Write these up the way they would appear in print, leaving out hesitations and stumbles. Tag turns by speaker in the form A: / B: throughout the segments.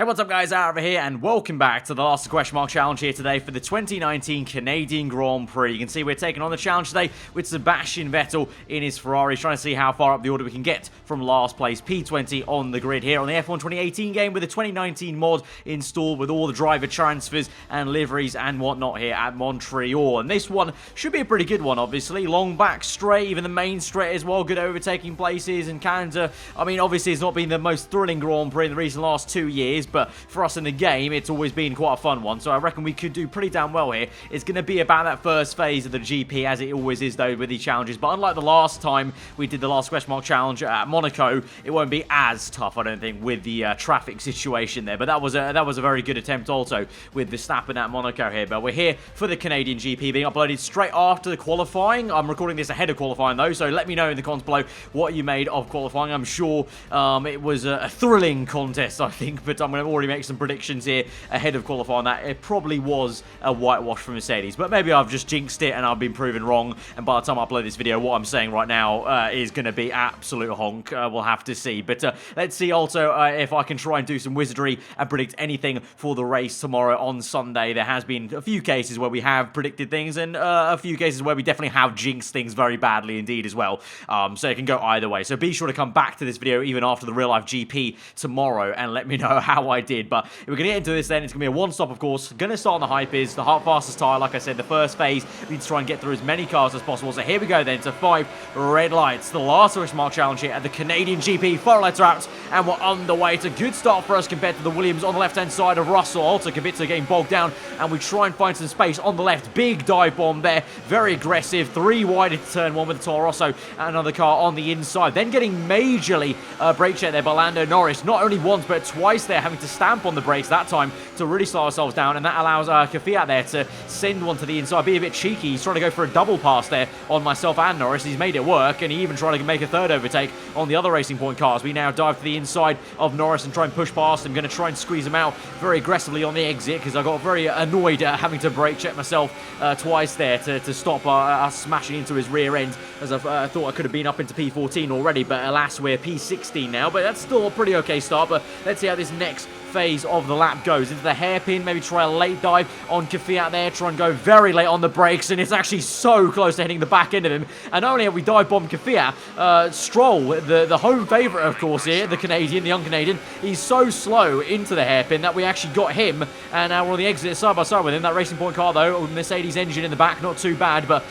A: Hey, what's up guys, aarava here, and welcome back to the last question mark challenge here today for the 2019 Canadian Grand Prix. You can see we're taking on the challenge today with Sebastian Vettel in his Ferrari, trying to see how far up the order we can get from last place, P20 on the grid here on the F1 2018 game with the 2019 mod installed with all the driver transfers and liveries and whatnot here at Montreal. And this one should be a pretty good one, obviously. Long back straight, even the main straight as well, good overtaking places and Canada. I mean, obviously it's not been the most thrilling Grand Prix in the recent last 2 years, but for us in the game, it's always been quite a fun one, so I reckon we could do pretty damn well here. It's going to be about that first phase of the GP, as it always is, though, with these challenges, but unlike the last time we did the last question mark challenge at Monaco, it won't be as tough, I don't think, with the traffic situation there, but that was a very good attempt also with Verstappen at Monaco here. But we're here for the Canadian GP being uploaded straight after the qualifying. I'm recording this ahead of qualifying, though, so let me know in the comments below what you made of qualifying. I'm sure it was a thrilling contest, I think, but I'm going to already make some predictions here ahead of qualifying that it probably was a whitewash for Mercedes, but maybe I've just jinxed it and I've been proven wrong, and by the time I upload this video, what I'm saying right now is going to be absolute honk. We'll have to see, but let's see also if I can try and do some wizardry and predict anything for the race tomorrow on Sunday. There has been a few cases where we have predicted things, and a few cases where we definitely have jinxed things very badly indeed as well, so it can go either way. So be sure to come back to this video even after the real life GP tomorrow and let me know how I did. But we're going to get into this then. It's going to be a one-stop, of course. Going to start on the hype is the fastest tyre. Like I said, the first phase, we need to try and get through as many cars as possible. So here we go then to 5 red lights. The last question mark challenge here at the Canadian GP. 4 lights are out, and we're underway. It's a good start for us compared to the Williams on the left-hand side of Russell. Also, Kubica getting bogged down, and we try and find some space on the left. Big dive bomb there. Very aggressive. 3 wide into turn 1 with the Toro Rosso and another car on the inside. Then getting majorly brake check there by Lando Norris. Not only once, but twice there, having to stamp on the brakes that time to really slow ourselves down, and that allows Kvyat there to send one to the inside, be a bit cheeky. He's trying to go for a double pass there on myself and Norris. He's made it work, and he even tried to make a third overtake on the other Racing Point cars. We now dive to the inside of Norris and try and push past him. Going to try and squeeze him out very aggressively on the exit, because I got very annoyed at having to brake check myself twice there to stop us smashing into his rear end, as I thought I could have been up into P14 already, but alas, we're P16 now. But that's still a pretty okay start. But let's see how this next phase of the lap goes. Into the hairpin, maybe try a late dive on Kvyat there, try and go very late on the brakes, and it's actually so close to hitting the back end of him. And not only have we dive bombed Kvyat, Stroll, the home favourite of course here, the Canadian, the young Canadian, he's so slow into the hairpin that we actually got him, and now we're on the exit side by side with him. That Racing Point car though, Mercedes engine in the back, not too bad, but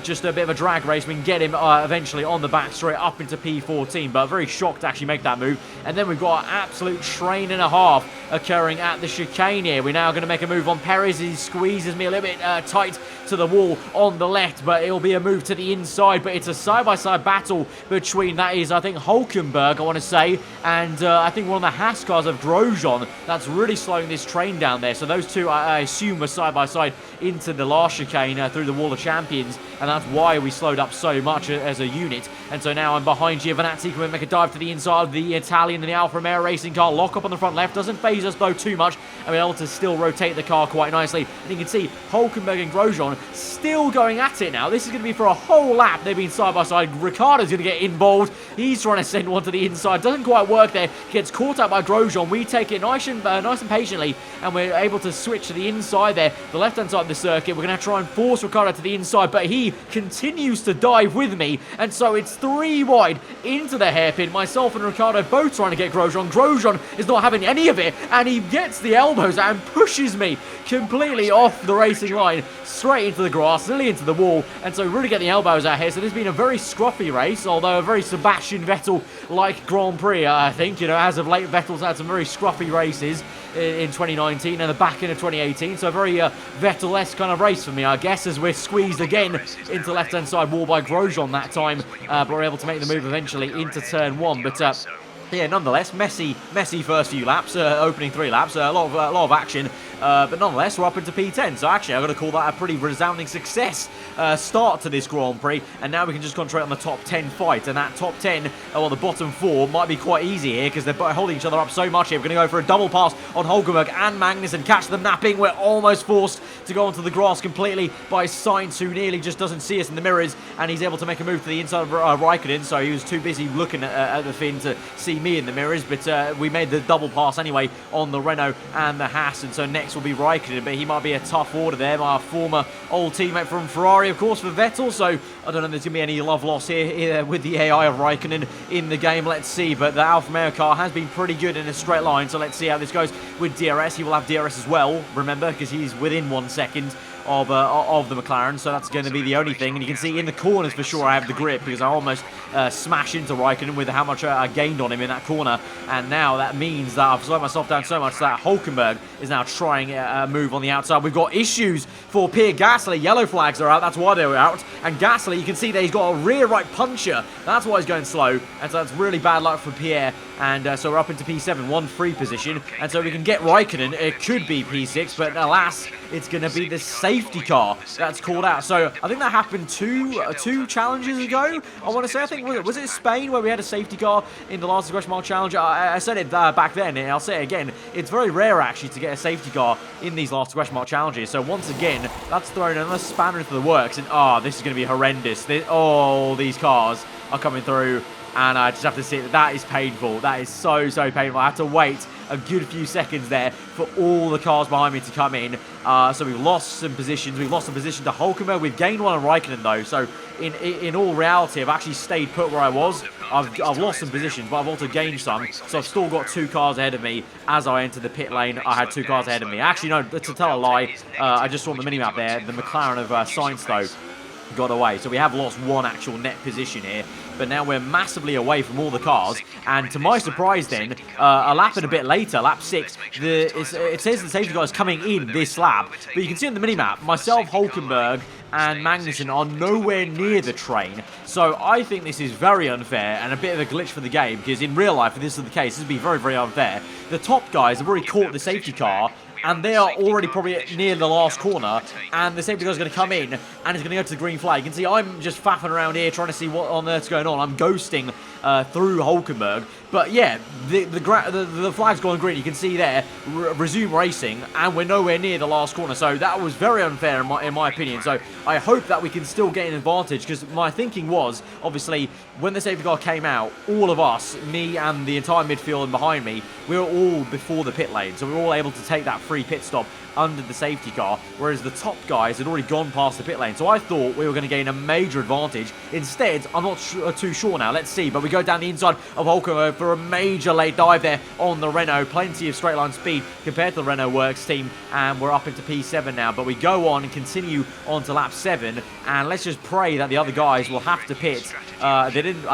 A: just a bit of a drag race. We can get him eventually on the back straight up into P14, but very shocked to actually make that move. And then we've got an absolute train and a half occurring at the chicane here. We're now going to make a move on Perez. He squeezes me a little bit tight to the wall on the left, but it'll be a move to the inside. But it's a side-by-side battle between, that is, I think, Hulkenberg, I want to say, and I think one of the Haas cars of Grosjean. That's really slowing this train down there. So those two, I assume, were side-by-side into the last chicane through the Wall of Champions, and that's why we slowed up so much as a unit. And so now I'm behind Giovinazzi. Can we make a dive to the inside of the Italian and the Alfa Romeo racing car? Lock up on the front left. Doesn't phase us though too much, and we're able to still rotate the car quite nicely. And you can see Hulkenberg and Grosjean still going at it now. This is going to be for a whole lap. They've been side by side. Ricciardo's going to get involved. He's trying to send one to the inside. Doesn't quite work there. Gets caught out by Grosjean. We take it nice and patiently, and we're able to switch to the inside there, the left-hand side of the circuit. We're going to try and force Ricciardo to the inside, but he continues to dive with me, and so it's 3 wide into the hairpin. Myself and Ricciardo both trying to get Grosjean. Grosjean is not having any of it, and he gets the elbows out and pushes me completely off the racing line, straight into the grass, nearly into the wall, and so really get the elbows out here. So this has been a very scruffy race, although a very Sebastian Vettel-like Grand Prix, I think. You know, as of late, Vettel's had some very scruffy races in 2019 and the back end of 2018, so a very Vettel-esque kind of race for me, I guess, as we're squeezed again into the left-hand side wall by Grosjean that time, but we're able to make the move eventually into turn 1. But yeah, nonetheless, messy first few laps, opening 3 laps, a lot of action. but nonetheless, we're up into P10. So actually, I've got to call that a pretty resounding success start to this Grand Prix. And now we can just concentrate on the top 10 fight. And that top 10, well, the bottom 4 might be quite easy here because they're holding each other up so much here. We're going to go for a double pass on Hulkenberg and Magnussen. Catch them napping. We're almost forced to go onto the grass completely by Sainz, who nearly just doesn't see us in the mirrors. And he's able to make a move to the inside of Raikkonen. So he was too busy looking at the fin to see me in the mirrors. But we made the double pass anyway on the Renault and the Haas. And so next will be Raikkonen. But he might be a tough order there. My former old teammate from Ferrari, of course, for Vettel. So I don't know if there's going to be any love lost here with the AI of Raikkonen in the game. Let's see. But the Alfa Romeo car has been pretty good in a straight line. So let's see how this goes with DRS. He will have DRS as well, remember, because he's within 1 second of the McLaren, so that's going to be the only thing. And you can see in the corners for sure I have the grip because I almost smashed into Raikkonen with how much I gained on him in that corner. And now that means that I've slowed myself down so much that Hulkenberg is now trying a move on the outside. We've got issues for Pierre Gasly. Yellow flags are out, that's why they were out. And Gasly, you can see that he's got a rear right puncher. That's why he's going slow. And so that's really bad luck for Pierre. And so we're up into P7, 1-3 position. And so we can get Raikkonen. It could be P6, but alas, it's going to be the safety car that's called out. So I think that happened two challenges ago. I want to say, I think, was it Spain where we had a safety car in the last question mark challenge? I said it back then, and I'll say it again. It's very rare, actually, to get a safety car in these last question mark challenges. So once again, that's thrown another spanner into the works. And this is going to be horrendous. These cars are coming through. And I just have to see that is painful. That is so painful. I had to wait a good few seconds there for all the cars behind me to come in. So we've lost some positions. We've lost a position to Hulkenberg. We've gained one on Raikkonen, though. So in all reality, I've actually stayed put where I was. I've lost some positions, but I've also gained some. So I've still got 2 cars ahead of me. As I enter the pit lane, I had 2 cars ahead of me. Actually, no, to tell a lie, I just saw on the minimap there, the McLaren of Sainz, though, got away. So we have lost 1 actual net position here. But now we're massively away from all the cars. And to my surprise then, a lap and a bit later, lap 6, it says the safety car is coming in this lap. But you can see on the minimap, myself, Hulkenberg, and Magnussen are nowhere near the train. So I think this is very unfair and a bit of a glitch for the game. Because in real life, if this is the case, this would be very unfair. The top guys have already caught the safety car. And they are already probably near the last corner. And the safety car is going to come in. And it's going to go to the green flag. You can see I'm just faffing around here trying to see what on earth's going on. I'm ghosting through Hulkenberg. But yeah, the flag's gone green. You can see there, resume racing. And we're nowhere near the last corner. So that was very unfair in my opinion. So I hope that we can still get an advantage. Because my thinking was, obviously, when the safety car came out, all of us, me and the entire midfield and behind me, we were all before the pit lane. So we were all able to take that free pit stop under the safety car, whereas the top guys had already gone past the pit lane. So I thought we were going to gain a major advantage. Instead, I'm not too sure now. Let's see. But we go down the inside of Hulkenberg for a major late dive there on the Renault. Plenty of straight line speed compared to the Renault Works team. And we're up into P7 now. But we go on and continue on to lap 7. And let's just pray that the other guys will have to pit. I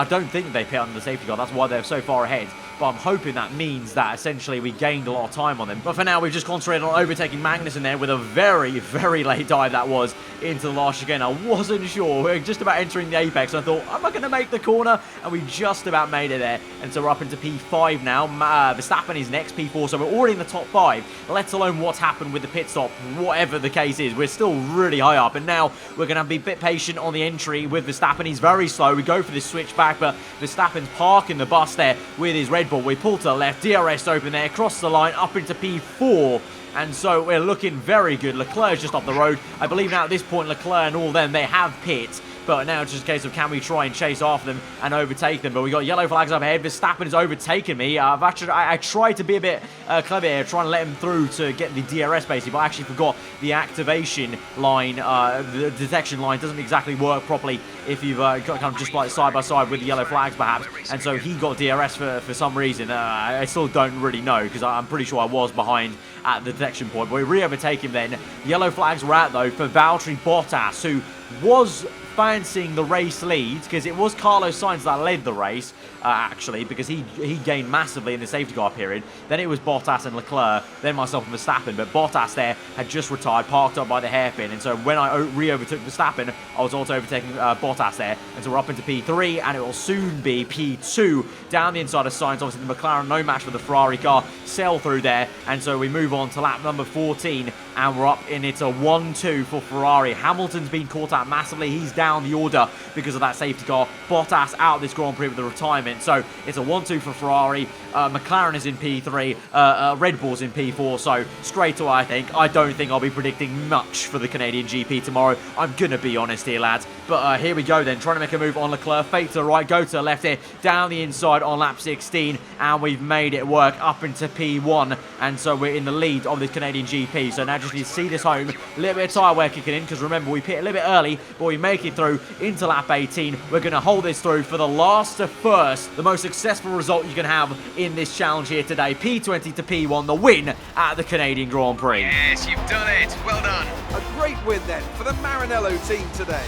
A: don't think they pit under the safety car. That's why they're so far ahead. But I'm hoping that means that essentially we gained a lot of time on them. But for now, we've just concentrated on overtaking Magnussen there with a very late dive that was into the last chicane. I wasn't sure. We're just about entering the apex. I thought, am I going to make the corner? And we just about made it there. And so we're up into P5 now. Verstappen is next, P4. So we're already in the top 5, let alone what's happened with the pit stop. Whatever the case is, we're still really high up. And now we're going to be a bit patient on the entry with Verstappen. He's very slow. We go for this switch back, but Verstappen's parking the bus there with his Red Bull. We pull to the left, DRS open there, cross the line, up into P4. And so we're looking very good. Leclerc's just off the road. I believe now at this point, Leclerc and all them, they have pit. But now it's just a case of can we try and chase after them and overtake them. But we got yellow flags up ahead. Verstappen has overtaken me. I tried to be a bit clever here, trying to let him through to get the DRS basically. But I actually forgot the activation line, the detection line doesn't exactly work properly if you've got kind of just like side by side with the yellow flags perhaps. And so he got DRS for some reason. I still don't really know because I'm pretty sure I was behind at the detection point. But we re-overtake him then. Yellow flags were out though for Valtteri Bottas, who was fancying the race lead, because it was Carlos Sainz that led the race, actually, because he gained massively in the safety car period. Then it was Bottas and Leclerc, then myself and Verstappen, but Bottas there had just retired, parked up by the hairpin, and so when I re-overtook Verstappen, I was also overtaking Bottas there, and so we're up into P3, and it will soon be P2 down the inside of Sainz. Obviously the McLaren, no match for the Ferrari car, sail through there, and so we move on to lap number 14, and we're up in it a 1-2 for Ferrari. Hamilton's been caught out massively. He's down the order because of that safety car. Bottas out of this Grand Prix with the retirement. So it's a 1-2 for Ferrari. McLaren is in P3. Red Bull's in P4. So straight away, I don't think I'll be predicting much for the Canadian GP tomorrow. I'm going to be honest here, lads. But here we go then. Trying to make a move on Leclerc. Fade to the right. Go to the left here. Down the inside on lap 16. And we've made it work up into P1. And so we're in the lead of the Canadian GP. So now just need to see this home. A little bit of tyre wear kicking in, because remember we pit a little bit early, but we make it through into lap 18. We're going to hold this through for the last to first, the most successful result you can have in this challenge here today. P20 to P1, the win at the Canadian Grand Prix.
B: Yes, you've done it. Well done.
C: A great win then for the Maranello team today.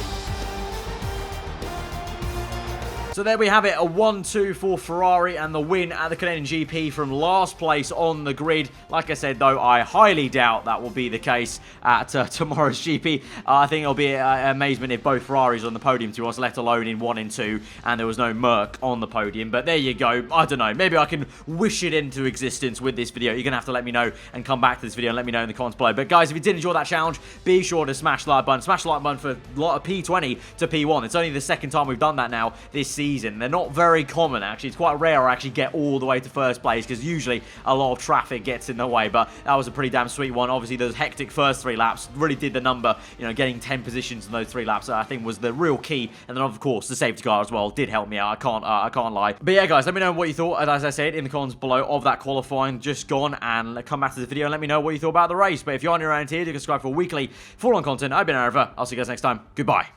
A: So there we have it, a 1-2 for Ferrari and the win at the Canadian GP from last place on the grid. Like I said, though, I highly doubt that will be the case at tomorrow's GP. I think it'll be an amazement if both Ferraris are on the podium to us, let alone in 1 and 2, and there was no Merc on the podium. But there you go. I don't know. Maybe I can wish it into existence with this video. You're going to have to let me know and come back to this video and let me know in the comments below. But guys, if you did enjoy that challenge, be sure to smash the like button. Smash the like button for P20 to P1. It's only the second time we've done that now this season. They're not very common, actually. It's quite rare I actually get all the way to first place, because usually a lot of traffic gets in the way. But that was a pretty damn sweet one. Obviously, those hectic first 3 laps really did the number. You know, getting 10 positions in those 3 laps, I think, was the real key. And then, of course, the safety car as well did help me out. I can't lie. But yeah, guys, let me know what you thought, as I said, in the comments below of that qualifying just gone. And come back to this video and let me know what you thought about the race. But if you're new around here, do subscribe for weekly full-on content. I've been aarava. I'll see you guys next time. Goodbye.